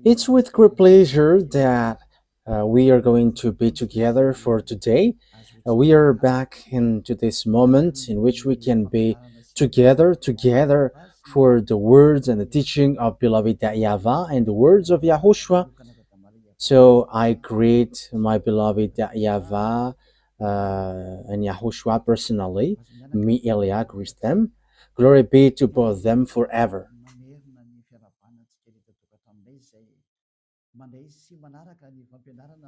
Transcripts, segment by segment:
It's with great pleasure that we are going to be together for today. We are back into this moment in which we can be together for the words and the teaching of beloved YAHVAH and the words of YAHOSHUAH. So I greet my beloved YAHVAH and YAHOSHUAH personally. Me, Elia, greet them. Glory be to both them forever.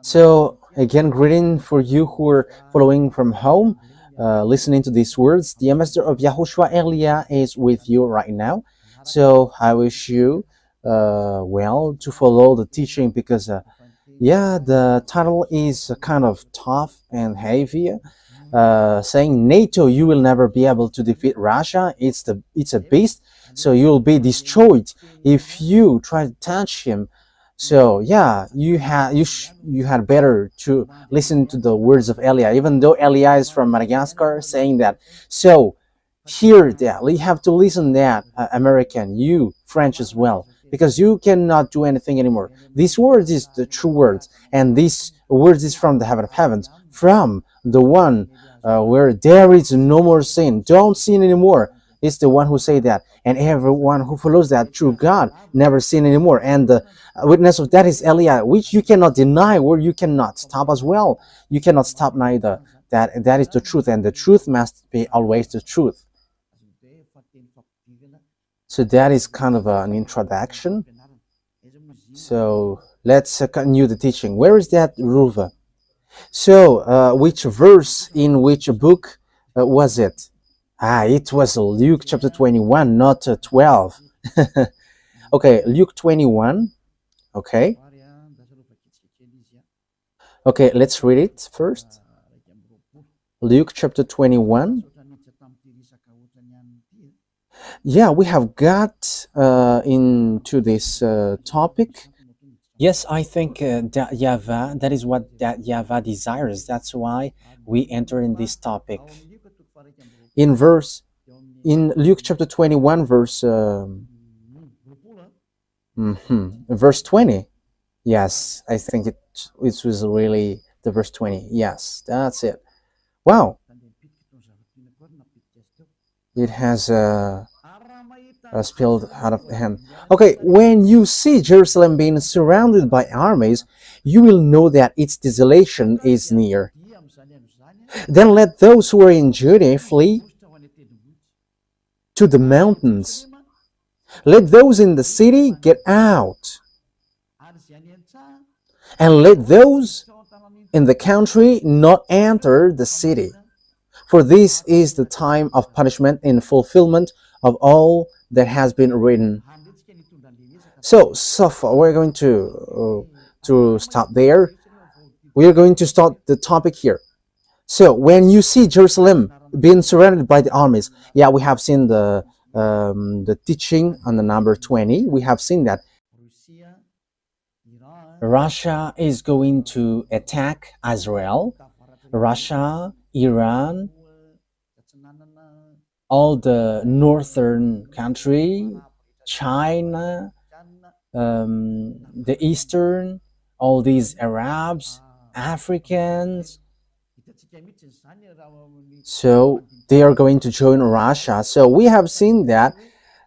So, again, greeting for you who are following from home, listening to these words. The ambassador of Yahushua Elia is with you right now. So, I wish you well to follow the teaching because, the title is kind of tough and heavy. Saying NATO, you will never be able to defeat Russia. It's a beast, so you will be destroyed if you try to touch him. So you had better to listen to the words of Elia, even though Elia is from Madagascar, saying that. So hear that you have to listen that American, you French as well, because you cannot do anything anymore. These words is the true words, and these words is from the heaven of heavens, from the one where there is no more sin. Don't sin anymore. It's the one who say that, and everyone who follows that true God never sin anymore. And the witness of that is Elia, which you cannot deny, or you cannot stop as well. You cannot stop neither. That is the truth, and the truth must be always the truth. So that is kind of an introduction. So let's continue the teaching. Where is that Ruva? So which verse in which book was it? It was Luke chapter 21, not 12. Okay, Luke 21. Okay. Okay, let's read it first. Luke chapter 21. Yeah, we have got into this topic. Yes, I think that YAHVAH, that is what that YAHVAH desires. That's why we enter in this topic. In Luke chapter 21, verse 20. Yes, I think it was really the verse 20. Yes, that's it. Wow. It has spilled out of the hand. Okay, when you see Jerusalem being surrounded by armies, you will know that its desolation is near. Then let those who are in Judea flee to the mountains. Let those in the city get out. And let those in the country not enter the city. For this is the time of punishment in fulfillment of all that has been written. So far, we're going to stop there. We are going to start the topic here. So when you see Jerusalem being surrounded by the armies, we have seen the teaching on the number 20. We have seen that Russia is going to attack Israel. Russia, Iran, all the northern country, China, the eastern, all these Arabs, Africans. So they are going to join Russia. So we have seen that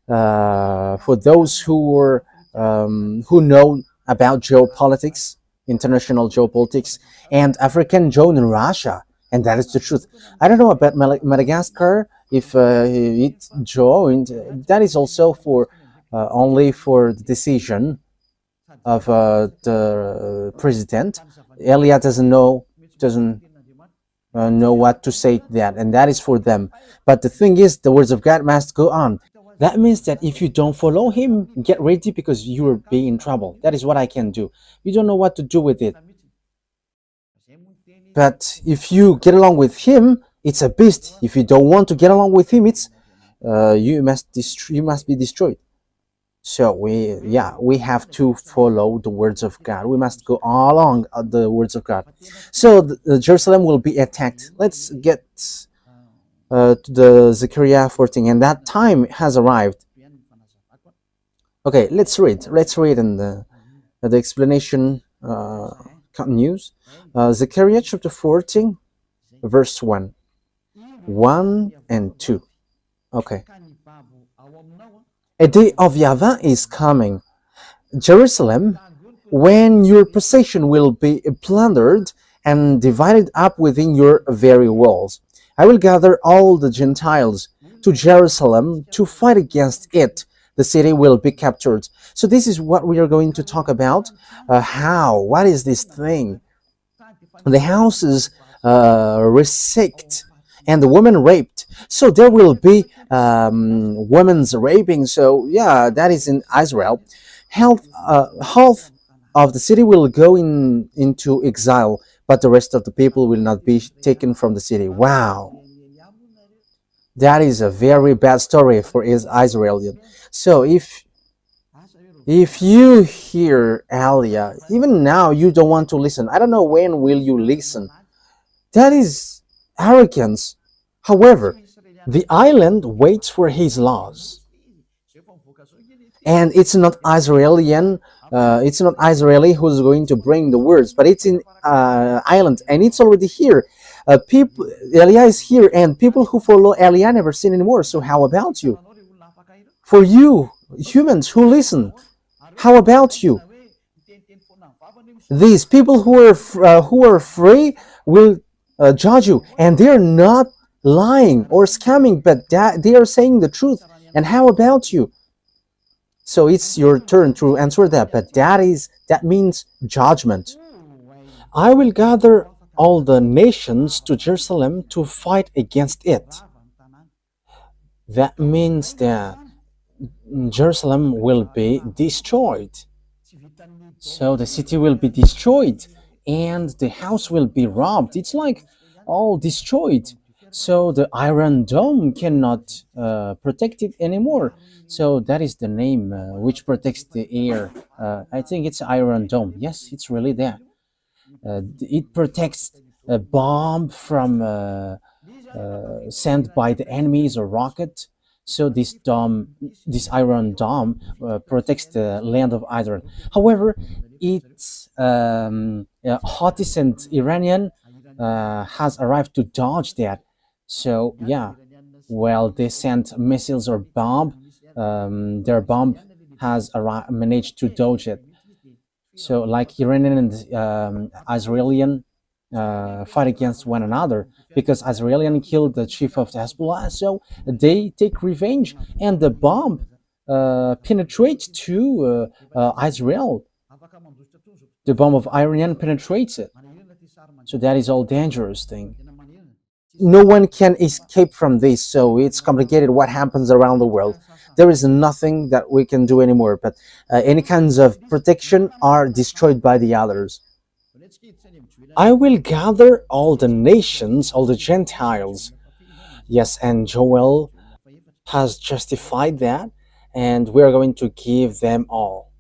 for those who know about geopolitics, international geopolitics, and African join Russia, and that is the truth. I don't know about Madagascar. If it joined, that is also for only for the decision of the president. Elia doesn't know what to say to that, and that is for them. But the thing is, the words of God must go on. That means that if you don't follow him, get ready because you will be in trouble. That is what I can do. You don't know what to do with it. But if you get along with him, it's a beast. If you don't want to get along with him, it's you must be destroyed. So we have to follow the words of God. We must go along the words of God. So Jerusalem will be attacked. Let's get to the Zechariah 14, and that time has arrived. Okay, let's read. Let's read, and the explanation continues. Zechariah chapter 14, verse 1. 1 and 2. Okay. A day of YAHVAH is coming. Jerusalem, when your possession will be plundered and divided up within your very walls. I will gather all the Gentiles to Jerusalem to fight against it. The city will be captured. So this is what we are going to talk about. What is this thing? The houses ransacked and the woman raped. So there will be women's raping. So yeah, that is in Israel. Half of the city will go into exile, but the rest of the people will not be taken from the city. Wow, that is a very bad story for Israel. So if you hear Alia, even now you don't want to listen. I don't know when will you listen. That is arrogance. However, the island waits for his laws. And it's not Israeli who's going to bring the words, but it's in island, and it's already here. People, Elia is here, and people who follow Elia never sin anymore. So how about you? For you, humans who listen, how about you? These people who are free will judge you, and they are not lying or scamming, but they are saying the truth. And how about you? So it's your turn to answer that, but that means judgment. I will gather all the nations to Jerusalem to fight against it. That means that Jerusalem will be destroyed. So the city will be destroyed and the house will be robbed. It's like all destroyed. So the Iron Dome cannot protect it anymore. So that is the name which protects the air. I think it's Iron Dome. Yes, it's really there. It protects a bomb from sent by the enemies or rocket. So this Iron Dome protects the land of Iran. However, it's Houthis and Iranian has arrived to dodge that. So yeah, well, they sent missiles or bomb. Their bomb has managed to dodge it. So like Iranian and Israeli fight against one another because Israeli killed the chief of the Hezbollah, so they take revenge, and the bomb penetrates to Israel. The bomb of Iranian penetrates it. So that is all dangerous thing. No one can escape from this, so it's complicated what happens around the world. There is nothing that we can do anymore, but any kinds of protection are destroyed by the others. I will gather all the nations, all the Gentiles. Yes, and Joel has justified that, and we are going to give them all.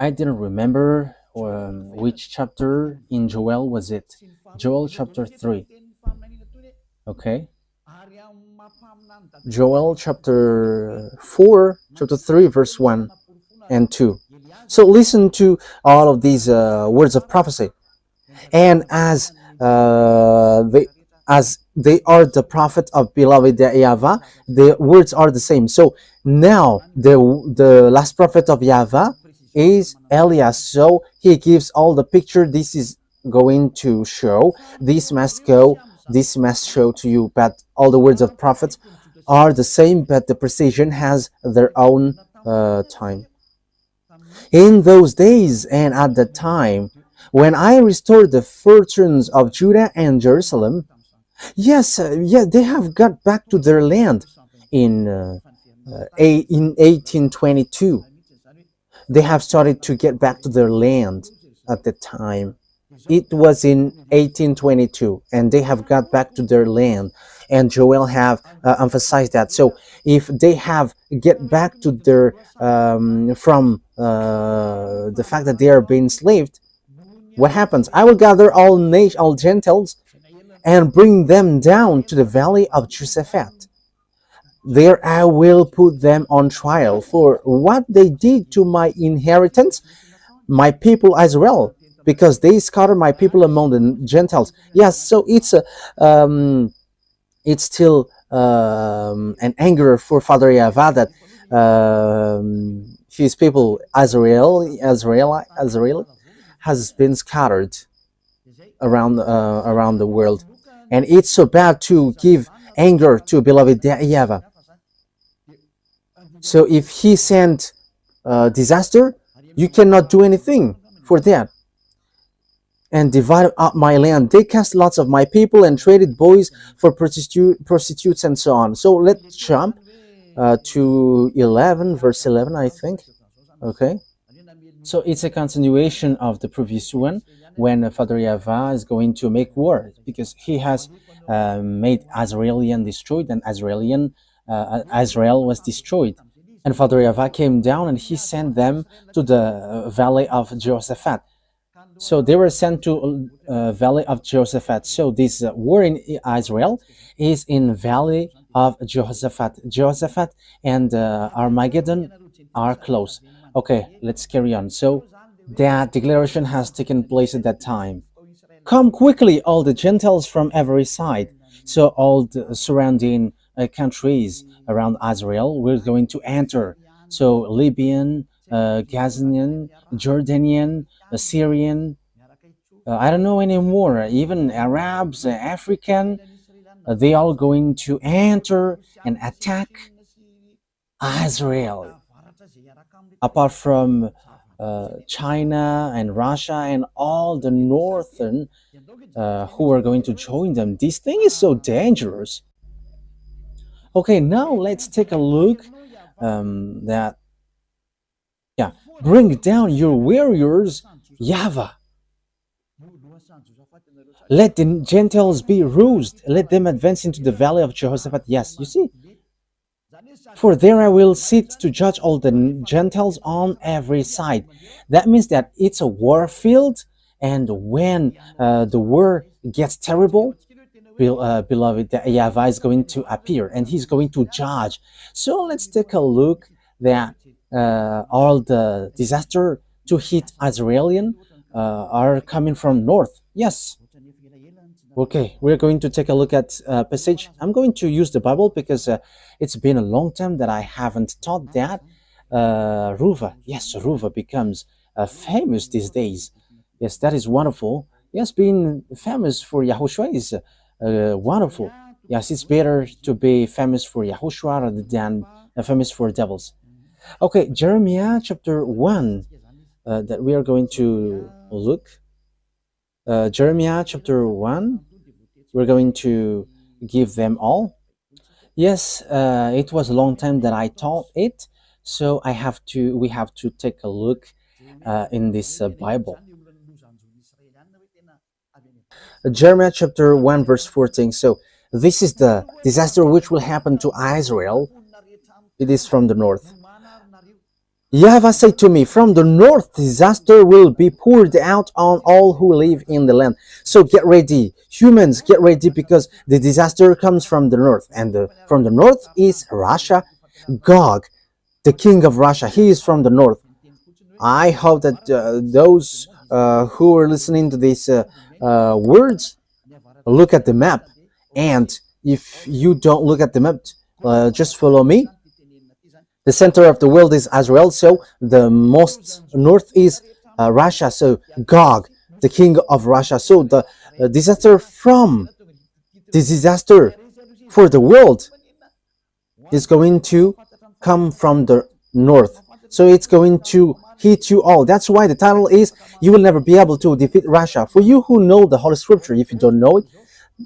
I didn't remember which chapter in Joel was it. Joel chapter 3. Okay. Joel chapter 4, chapter 3, verse 1 and 2. So listen to all of these words of prophecy. And as they are the prophet of beloved YAHVAH, the words are the same. So now the last prophet of YAHVAH is Elias. So he gives all the picture. This is going to show. This must go. This must show to you. But all the words of prophets are the same, but the precision has their own time. In those days and at that time, when I restored the fortunes of Judah and Jerusalem, yes, they have got back to their land in 1822. They have started to get back to their land at the time. It was in 1822, and they have got back to their land. And Joel have emphasized that. So if they have get back to their from the fact that they are being enslaved, what happens? I will gather all Gentiles and bring them down to the valley of Josaphat. There I will put them on trial for what they did to my inheritance, my people Israel, because they scattered my people among the Gentiles. Yes, so it's still an anger for Father YAHVAH that his people Israel has been scattered around the world, and it's so bad to give anger to beloved YAHVAH. So if he sent disaster, you cannot do anything for that. And divided up my land. They cast lots of my people and traded boys for prostitutes and so on. So let's jump to 11, verse 11, I think. Okay. So it's a continuation of the previous one, when Father YAHVAH is going to make war, because he has made Israel destroyed, and Israel was destroyed. And Father YAHVAH came down and he sent them to the valley of Jehoshaphat. So they were sent to valley of Jehoshaphat. So this war in Israel is in valley of Jehoshaphat. Jehoshaphat and Armageddon are close. Okay, let's carry on. So that declaration has taken place at that time. Come quickly, all the Gentiles from every side. So all the surrounding countries around Israel were going to enter. So Libyan, Gazanian, Jordanian, Syrian, I don't know anymore, even Arabs, African, they all going to enter and attack Israel. Apart from China and Russia and all the northern who are going to join them. This thing is so dangerous. Okay, now let's take a look that, yeah, bring down your warriors, YAHVAH. Let the Gentiles be roused. Let them advance into the valley of Jehoshaphat. Yes, you see. For there I will sit to judge all the Gentiles on every side. That means that it's a war field, and when the war gets terrible, beloved, YAHVAH is going to appear and he's going to judge. So let's take a look that all the disaster to hit Israel are coming from north. Yes. Okay, we're going to take a look at passage. I'm going to use the Bible because it's been a long time that I haven't taught that. Ruva, yes, Ruva becomes famous these days. Yes, that is wonderful. Yes, being famous for YAHOSHUAH is wonderful. Yes, it's better to be famous for YAHOSHUAH rather than famous for devils. Okay, Jeremiah chapter 1 that we are going to look. Jeremiah chapter 1, we're going to give them all. Yes, it was a long time that I taught it, so we have to take a look in this Bible. Jeremiah chapter 1 verse 14. So this is the disaster which will happen to Israel. It is from the north. YAHVAH said to me, from the north disaster will be poured out on all who live in the land. So get ready, humans, get ready, because the disaster comes from the north, and from the north is Russia. Gog, the king of Russia, he is from the north. I hope that those who are listening to these words look at the map, and if you don't look at the map, just follow me. The center of the world is Israel, so the most north is Russia, so Gog, the king of Russia. So the disaster for the world is going to come from the north. So it's going to hit you all. That's why the title is, you will never be able to defeat Russia. For you who know the Holy Scripture, if you don't know it,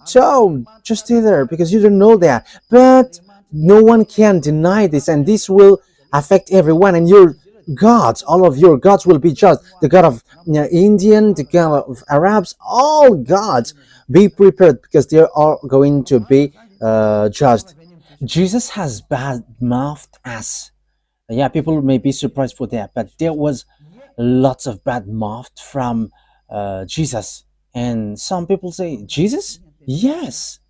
so just stay there, because you don't know that. But no one can deny this, and this will affect everyone, and your gods, all of your gods will be judged. The God of Indian, the God of Arabs, all gods, be prepared, because they are going to be judged. Jesus has bad-mouthed us. Yeah, people may be surprised for that, but there was lots of bad mouth from Jesus. And some people say, Jesus? Yes.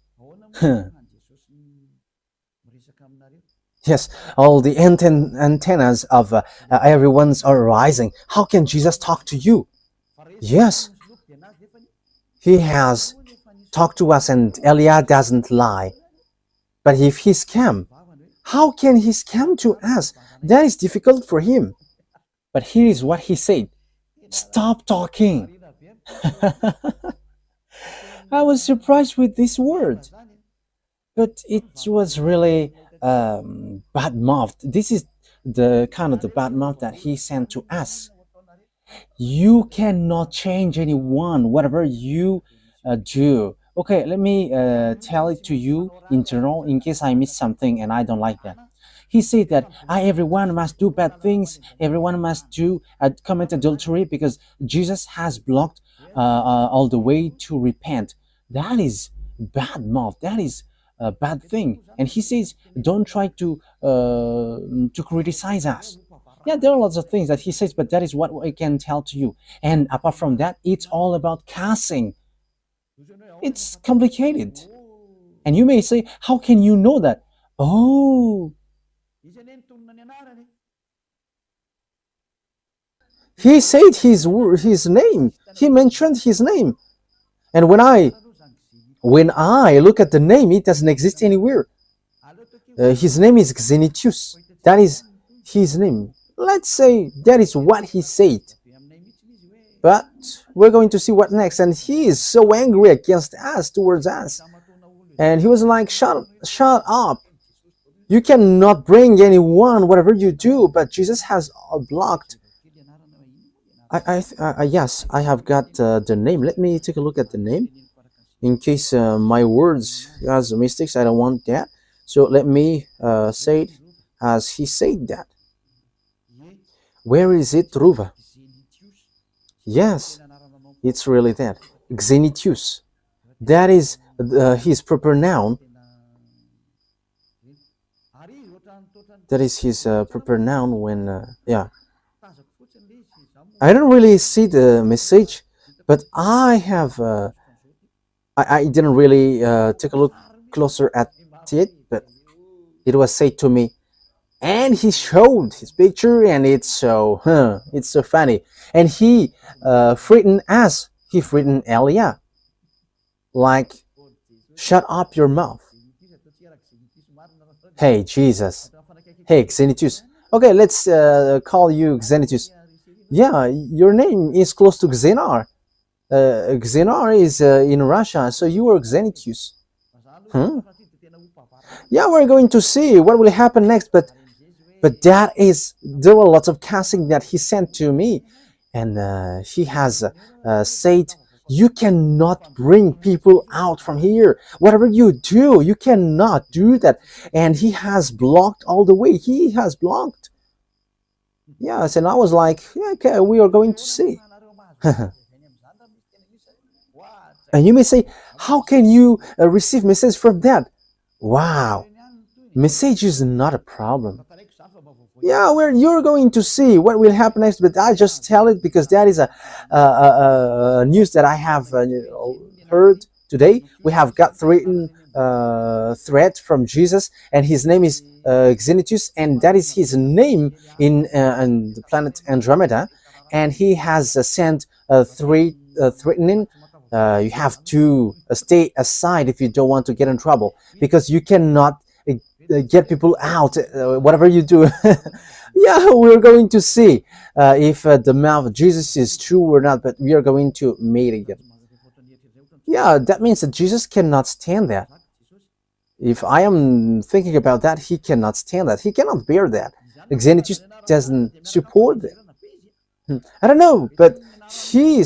Yes, all the antennas of everyone's are rising. How can Jesus talk to you? Yes, he has talked to us, and Elia doesn't lie. But if he scam, how can he scam to us? That is difficult for him. But here is what he said: stop talking. I was surprised with this word, but it was really bad mouth. This is the kind of the bad mouth that he sent to us. You cannot change anyone, whatever you do. Okay, let me tell it to you in general in case I miss something and I don't like that. He said that everyone must do bad things, everyone must do commit adultery because Jesus has blocked all the way to repent. That is bad mouth. That is a bad thing. And he says, don't try to criticize us. Yeah, there are lots of things that he says, but that is what I can tell to you. And apart from that, it's all about cussing. It's complicated. And you may say, how can you know that? Oh, he said his name. He mentioned his name. And when I look at the name, it doesn't exist anywhere. His name is Xenitius. That is his name. Let's say that is what he said. But we're going to see what next. And he is so angry against us, towards us. And he was like, shut up. You cannot bring anyone, whatever you do, but Jesus has blocked. Yes, I have got the name. Let me take a look at the name. In case my words has mistakes, I don't want that. So let me say it as he said that. Where is it, Ruva? Yes, it's really that. Xenitius. That is his proper noun. That is his proper noun when, yeah. I don't really see the message, but I have, I didn't really take a look closer at it, but it was said to me, and he showed his picture, and it's so funny. And he threatened us. He threatened Elia, like, shut up your mouth. Hey, Jesus. Hey, Xenitius. Okay, let's call you Xenitius. Yeah, your name is close to Xenar. Xenar is in Russia, so you are Xenitius. Yeah, we're going to see what will happen next, but there were lots of casting that he sent to me, and he has said, you cannot bring people out from here. Whatever you do, you cannot do that. And he has blocked all the way. He has blocked. Yes, and I was like, yeah, okay, we are going to see. And you may say, how can you receive message from that? Wow, message is not a problem. Yeah, you're going to see what will happen next, but I just tell it because that is a news that I have heard today. We have got threat from Jesus, and his name is Xenitius, and that is his name in the planet Andromeda, and he has sent threatening. You have to stay aside if you don't want to get in trouble, because you cannot get people out, whatever you do. Yeah, we're going to see if the mouth of Jesus is true or not, but we are going to meet again. Yeah, that means that Jesus cannot stand that. If I am thinking about that, he cannot stand that. He cannot bear that. Xenitius doesn't support that. I don't know, but he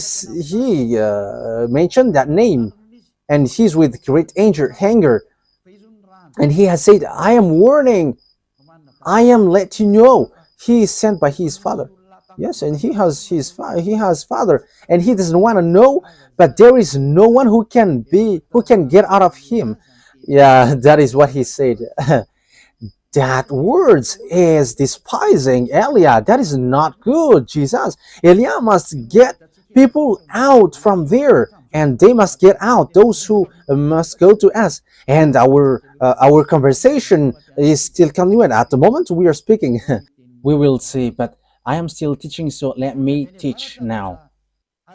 mentioned that name, and he's with great anger, and he has said, I am warning, I am letting you know. He is sent by his father. Yes, and he has father, and he doesn't want to know, but there is no one who can get out of him. Yeah, that is what he said. That words is despising Elia. That is not good, Jesus. Elia must get people out from there, and they must get out. Those who must go to us, and our conversation is still continuing. At the moment we are speaking, we will see. But I am still teaching, so let me teach now.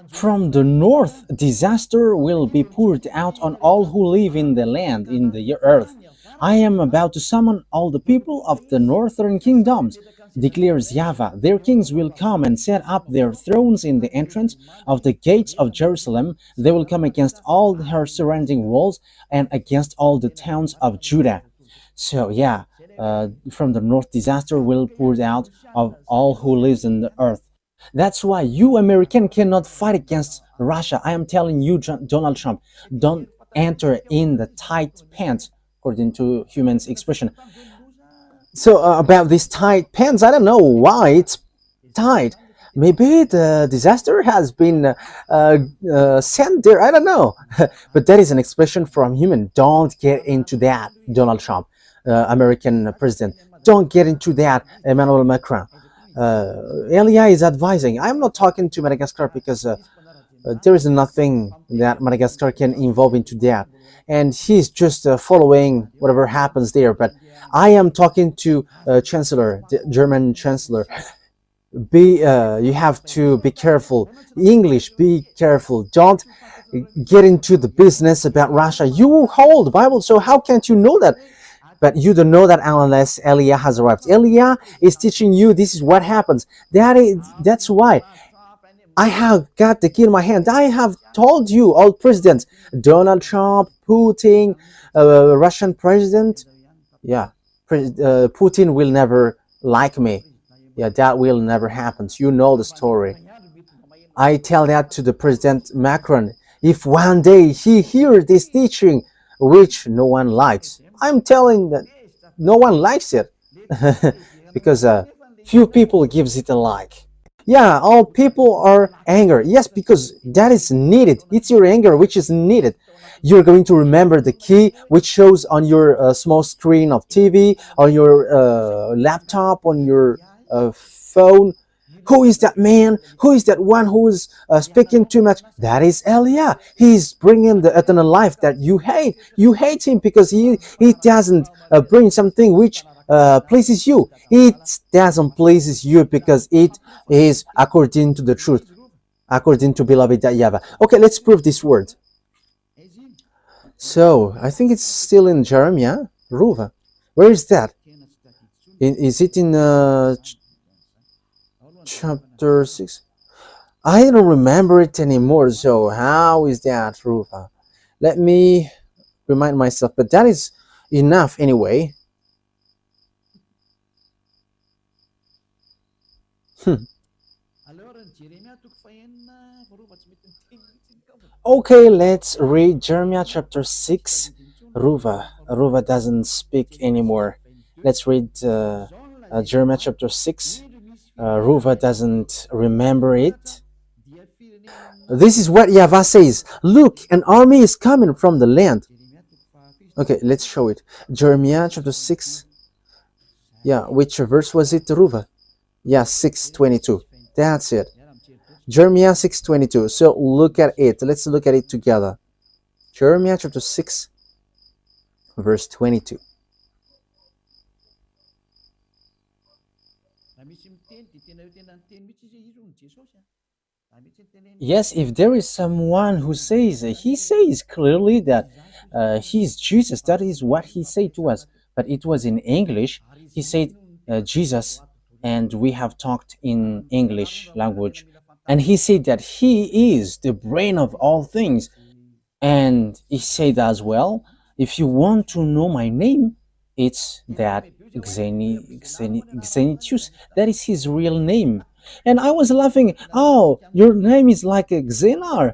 From the north, disaster will be poured out on all who live in the land, in the earth. I am about to summon all the people of the northern kingdoms, declares YAHVAH. Their kings will come and set up their thrones in the entrance of the gates of Jerusalem. They will come against all her surrounding walls and against all the towns of Judah. So yeah, from the north, disaster will pour out of all who lives in the earth. That's why you American cannot fight against Russia. I am telling you, Donald Trump, don't enter in the tight pants, according to humans' expression. So about these tight pants, I don't know why it's tight. Maybe the disaster has been sent there. I don't know. But that is an expression from human. Don't get into that, Donald Trump, American president. Don't get into that, Emmanuel Macron. Elia is advising. I'm not talking to Madagascar because there is nothing that Madagascar can involve into that, and he's just following whatever happens there. But I am talking to Chancellor, the German Chancellor. You have to be careful. English, be careful. Don't get into the business about Russia. You hold the Bible, so how can't you know that? But you don't know that unless Elia has arrived. Elia is teaching you this is what happens. That's why I have got the key in my hand. I have told you, all presidents, Donald Trump, Putin, Russian president. Yeah, Putin will never like me. Yeah, that will never happen. You know the story. I tell that to the President Macron. If one day he hears this teaching, which no one likes, I'm telling that no one likes it because few people gives it a like. Yeah, all people are angry. Yes, because that is needed. It's your anger which is needed. You're going to remember the key which shows on your small screen of TV, on your laptop, on your phone. Who is that man? Who is that one who is speaking too much? That is Elia. He's bringing the eternal life that you hate. You hate him because he doesn't bring something which pleases you. It doesn't pleases you because it is according to the truth, according to beloved YAHVAH. Okay, let's prove this word. So I think it's still in Jeremiah. Ruva. Where is that? Is it in chapter 6? I don't remember it anymore, so how is that, Ruva? Let me remind myself, but that is enough anyway. Okay, let's read Jeremiah chapter 6. Ruva doesn't speak anymore. Let's read Jeremiah chapter 6. Ruva doesn't remember it. This is what YAHVAH says. Look, an army is coming from the land. Okay, let's show it. Jeremiah chapter 6. Yeah, which verse was it, Ruva? Yeah, 6:22. That's it. Jeremiah 6:22. So look at it. Let's look at it together. Jeremiah chapter 6, verse 22. Yes, if there is someone who says, he says clearly that he's Jesus, that is what he said to us. But it was in English. He said Jesus, and we have talked in English language. And he said that he is the brain of all things. And he said as well, if you want to know my name, it's that Xenitius. That is his real name. And I was laughing, oh, your name is like a Xenar.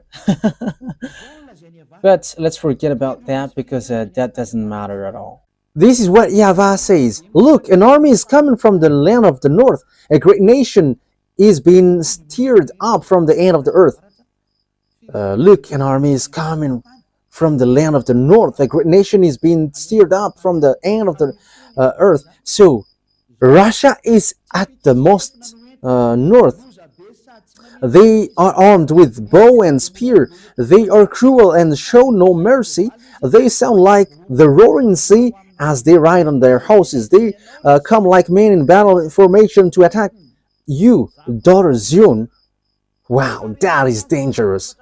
But let's forget about that because that doesn't matter at all. This is what YAHVAH says. Look, an army is coming from the land of the north. A great nation is being stirred up from the end of the earth. Look, an army is coming from the land of the north. A great nation is being stirred up from the end of the earth. So Russia is at the most north. They are armed with bow and spear. They are cruel and show no mercy. They sound like the roaring sea as they ride on their horses. They come like men in battle formation to attack you, daughter Zion. Wow, that is dangerous.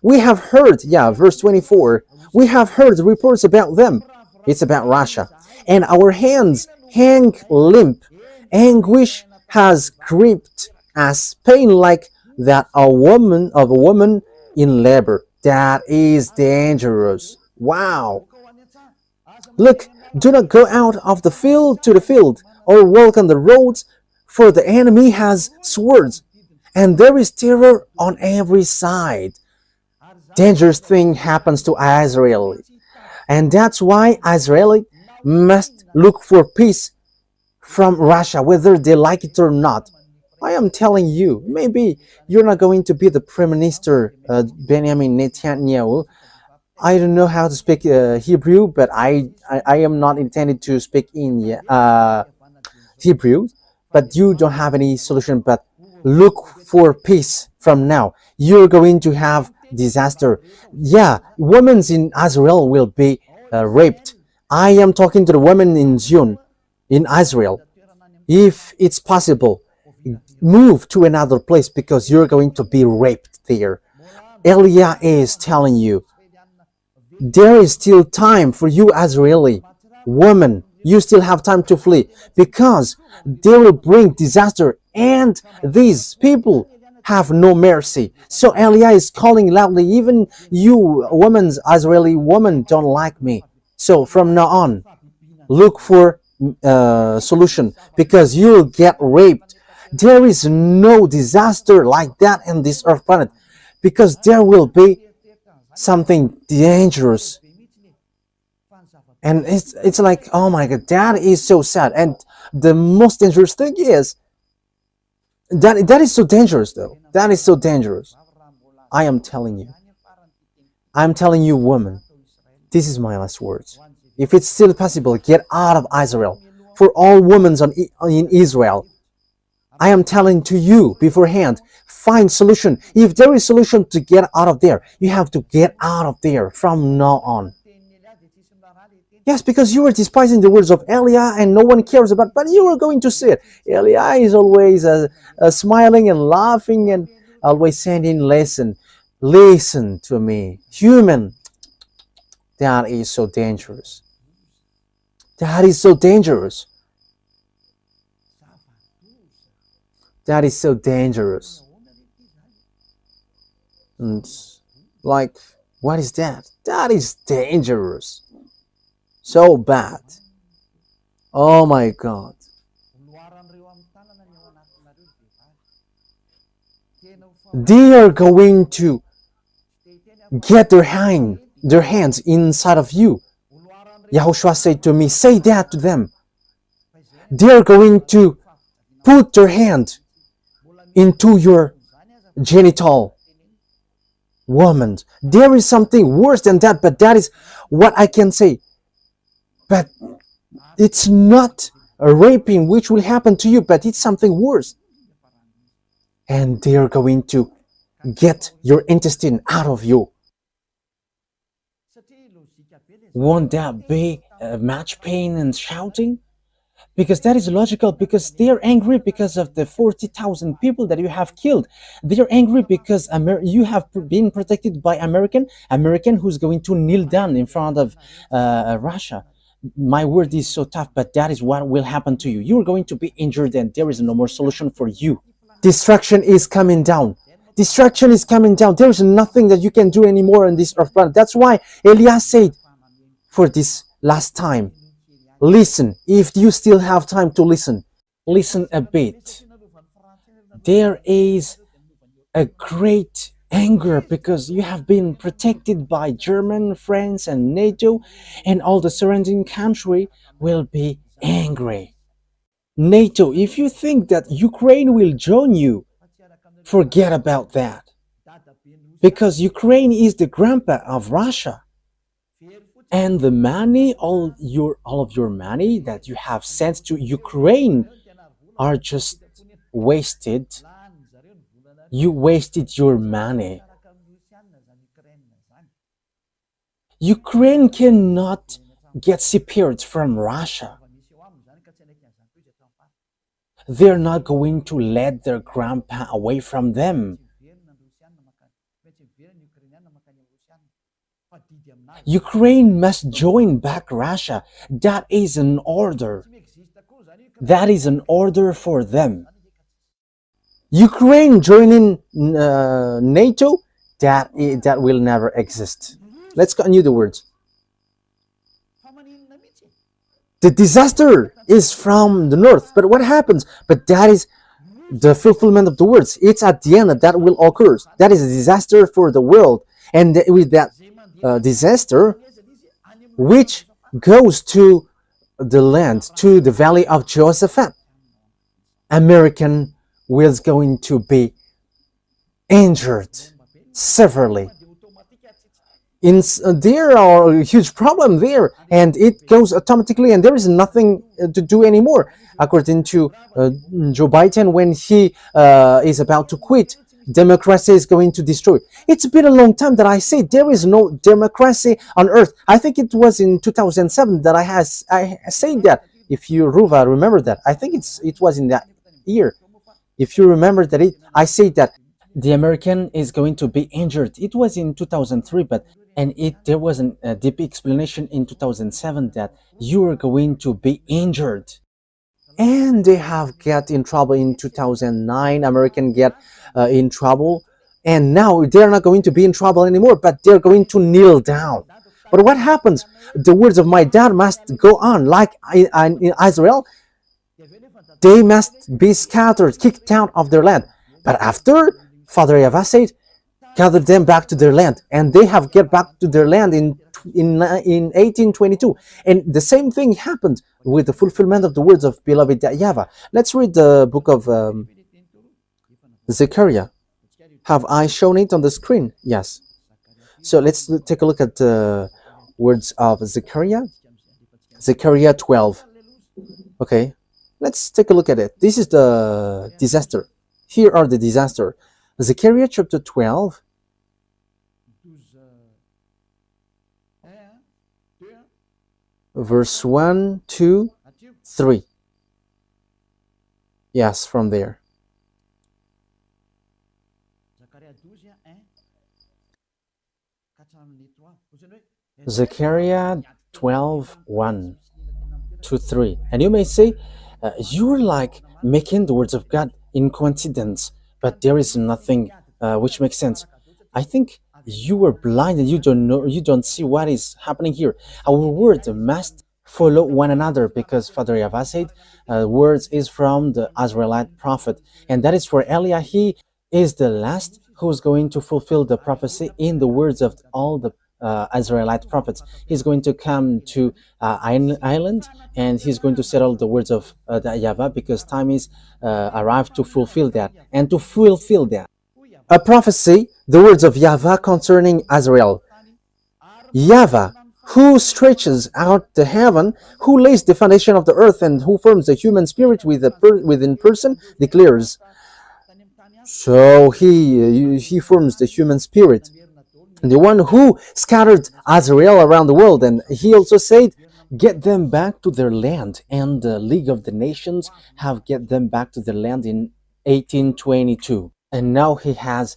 We have heard, yeah, verse 24, we have heard reports about them. It's about Russia. And our hands hang limp. Anguish has gripped us, pain like that of a woman in labor. That is dangerous. Wow. Look, do not go out of the field to the field, or walk on the roads, for the enemy has swords, and there is terror on every side. Dangerous thing happens to Israel, and that's why Israel must look for peace from Russia, whether they like it or not. I am telling you, maybe you're not going to be the Prime Minister, Benjamin Netanyahu. I don't know how to speak Hebrew, but I am not intended to speak in Hebrew. But you don't have any solution but look for peace from now. You're going to have disaster. Yeah, women in Israel will be raped. I am talking to the women in Zion, in Israel. If it's possible, move to another place because you're going to be raped there. Elia is telling you, there is still time for you, Israeli woman. You still have time to flee because they will bring disaster, and these people have no mercy. So Elia is calling loudly, even you women's Israeli woman don't like me. So from now on, look for solution because you'll get raped. There is no disaster like that in this earth planet because there will be something dangerous. And it's like, oh my God, that is so sad. And the most dangerous thing is that is so dangerous though. That is so dangerous. I am telling you, woman, this is my last words. If it's still possible, get out of Israel. For all women in Israel, I am telling to you beforehand, find solution. If there is solution to get out of there, you have to get out of there from now on. Yes, because you are despising the words of Elia and no one cares about, but you are going to see it. Elia is always smiling and laughing and always saying, listen to me. Human, that is so dangerous. That is so dangerous. That is so dangerous. And like, what is that? That is dangerous. So bad. Oh my God. They are going to get their hands inside of you. YAHOSHUAH said to me, say that to them. They are going to put their hand into your genital. Woman, there is something worse than that, but that is what I can say. But it's not a raping which will happen to you, but it's something worse. And they are going to get your intestine out of you. Won't that be much pain and shouting? Because that is logical, because they are angry because of the 40,000 people that you have killed. They are angry because you have been protected by American who's going to kneel down in front of Russia. My word is so tough, but that is what will happen to you. You're going to be injured and there is no more solution for you. Destruction is coming down. Destruction is coming down. There is nothing that you can do anymore on this earth planet. That's why Elias said, for this last time, listen. If you still have time to listen, listen a bit. There is a great anger because you have been protected by Germany, France, and NATO, and all the surrounding country will be angry. NATO, if you think that Ukraine will join you, forget about that. Because Ukraine is the grandpa of Russia. And the money, all of your money that you have sent to Ukraine are just wasted You wasted your money. Ukraine cannot get separated from Russia. They're not going to let their grandpa away from them. Ukraine must join back Russia. That is an order. That is an order for them. Ukraine joining NATO, that will never exist. Let's continue the words. The disaster is from the north, but what happens? But that is the fulfillment of the words. It's at the end that will occur. That is a disaster for the world, and with that disaster, which goes to the land, to the valley of Jehoshaphat, American was going to be injured severely. There are a huge problem there, and it goes automatically, and there is nothing to do anymore. According to Joe Biden, when he is about to quit, democracy is going to destroy. It's been a long time that I say there is no democracy on earth. I think it was in 2007 that I said that. If you, Ruva, remember that, I think it was in that year. If you remember that, I said that the American is going to be injured. It was in 2003, but there was a deep explanation in 2007 that you are going to be injured. And they have get in trouble in 2009. American get in trouble, and now they're not going to be in trouble anymore, but they're going to kneel down. But what happens? The words of my dad must go on, like in Israel. They must be scattered, kicked out of their land. But after, Father YAHVAH said, gather them back to their land, and they have get back to their land in 1822. And the same thing happened with the fulfillment of the words of beloved YAHVAH. Let's read the book of Zechariah. Have I shown it on the screen? Yes. So let's take a look at the words of Zechariah. Zechariah 12. Okay, let's take a look at it. This is the disaster. Here are the disaster. Zechariah chapter 12. Verse 1, 2, 3. Yes, from there. Zechariah 12, 1 to 3. And you may say, you're like making the words of God in coincidence, but there is nothing which makes sense. I think you are blind and you don't know, you don't see what is happening here. Our words must follow one another, because Father YAHVAH said words is from the Israelite prophet, and that is for Eliah. He is the last who's going to fulfill the prophecy in the words of all the Israelite prophets. He's going to come to island, and he's going to settle the words of the YAHVAH, because time is arrived to fulfill that, and to fulfill that. A prophecy, the words of YAHVAH concerning Israel. YAHVAH, who stretches out the heaven, who lays the foundation of the earth, and who forms the human spirit within person, declares. So he forms the human spirit, the one who scattered Israel around the world. And he also said, get them back to their land. And the League of the Nations have get them back to their land in 1822. And now he has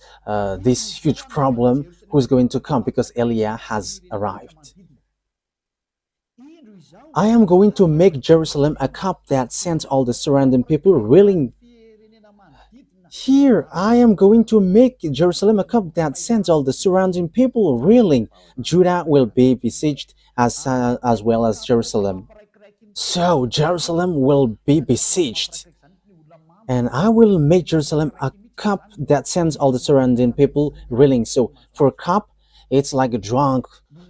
this huge problem who's going to come, because Eliah has arrived. I am going to make Jerusalem a cup that sends all the surrounding people reeling. Here, I am going to make Jerusalem a cup that sends all the surrounding people reeling. Judah will be besieged as well as Jerusalem. So Jerusalem will be besieged, and I will make Jerusalem a cup that sends all the surrounding people reeling. So for cup, it's like a drunk.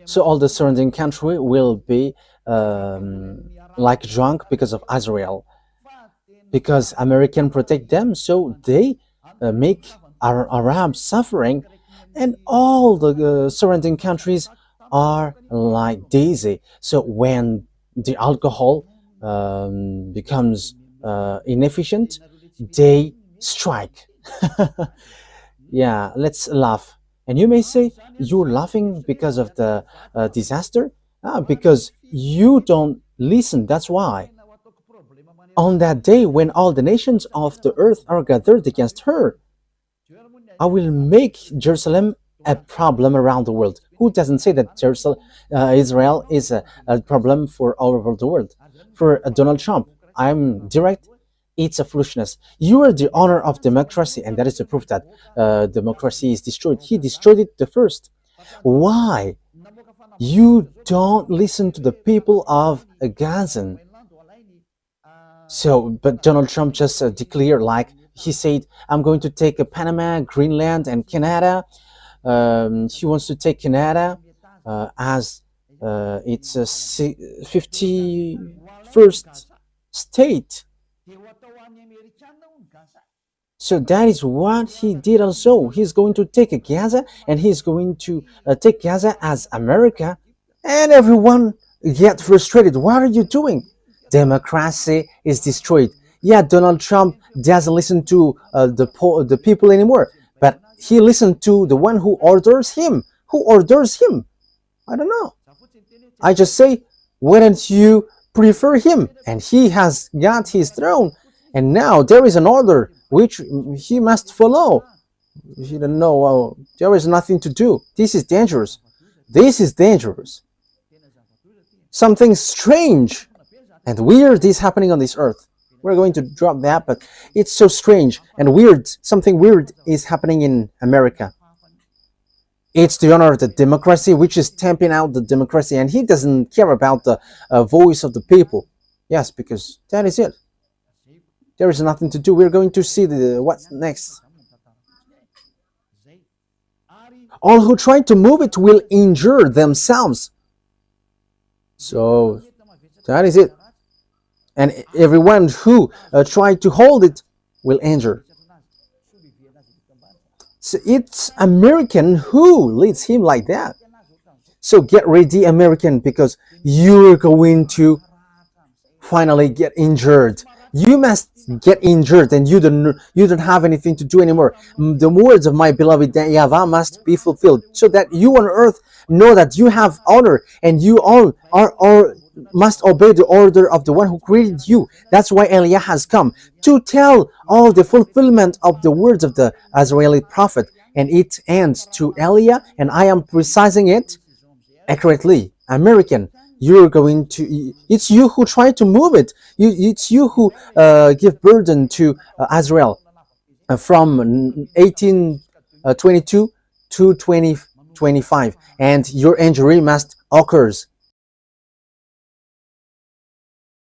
So all the surrounding country will be like drunk because of Israel, because American protect them, so they make our Arabs suffering, and all the surrounding countries are like dizzy. So when the alcohol becomes inefficient, they strike. Yeah, let's laugh. And you may say, you're laughing because of the disaster? Because you don't listen, that's why. On that day when all the nations of the earth are gathered against her, I will make Jerusalem a problem around the world. Who doesn't say that Israel is a problem for all over the world? For Donald Trump, I'm direct. It's a foolishness. You are the owner of democracy, and that is the proof that democracy is destroyed. He destroyed it the first. Why? You don't listen to the people of Gaza. So, but Donald Trump just declared, like he said, I'm going to take Panama, Greenland, and Canada. He wants to take Canada as its 51st state. So that is what he did also. He's going to take Gaza, and he's going to take Gaza as America. And everyone get frustrated. What are you doing? Democracy is destroyed. Yeah, Donald Trump doesn't listen to the people anymore, but he listened to the one who orders him. Who orders him? I don't know. I just say, why don't you prefer him? And he has got his throne, and now there is an order which he must follow. You don't know. There is nothing to do. This is dangerous. This is dangerous. Something strange and weird is happening on this earth. We're going to drop that, but it's so strange and weird. Something weird is happening in America. It's the honor of the democracy, which is stamping out the democracy, and he doesn't care about the voice of the people. Yes, because that is it. There is nothing to do. We're going to see what's next. All who try to move it will injure themselves. So that is it. And everyone who tried to hold it will injure. So it's American who leads him like that. So get ready, American, because you're going to finally get injured. You must get injured, and you don't have anything to do anymore. The words of my beloved YAHVAH must be fulfilled, so that you on earth know that you have honor, and you all must obey the order of the one who created you. That's why Eliah has come to tell all the fulfillment of the words of the Israeli prophet, and it ends to Eliah, and I am precising it accurately. American, you're going to, it's you who try to move it. It's you who give burden to Israel from 1822 to 2025, and your injury must occurs.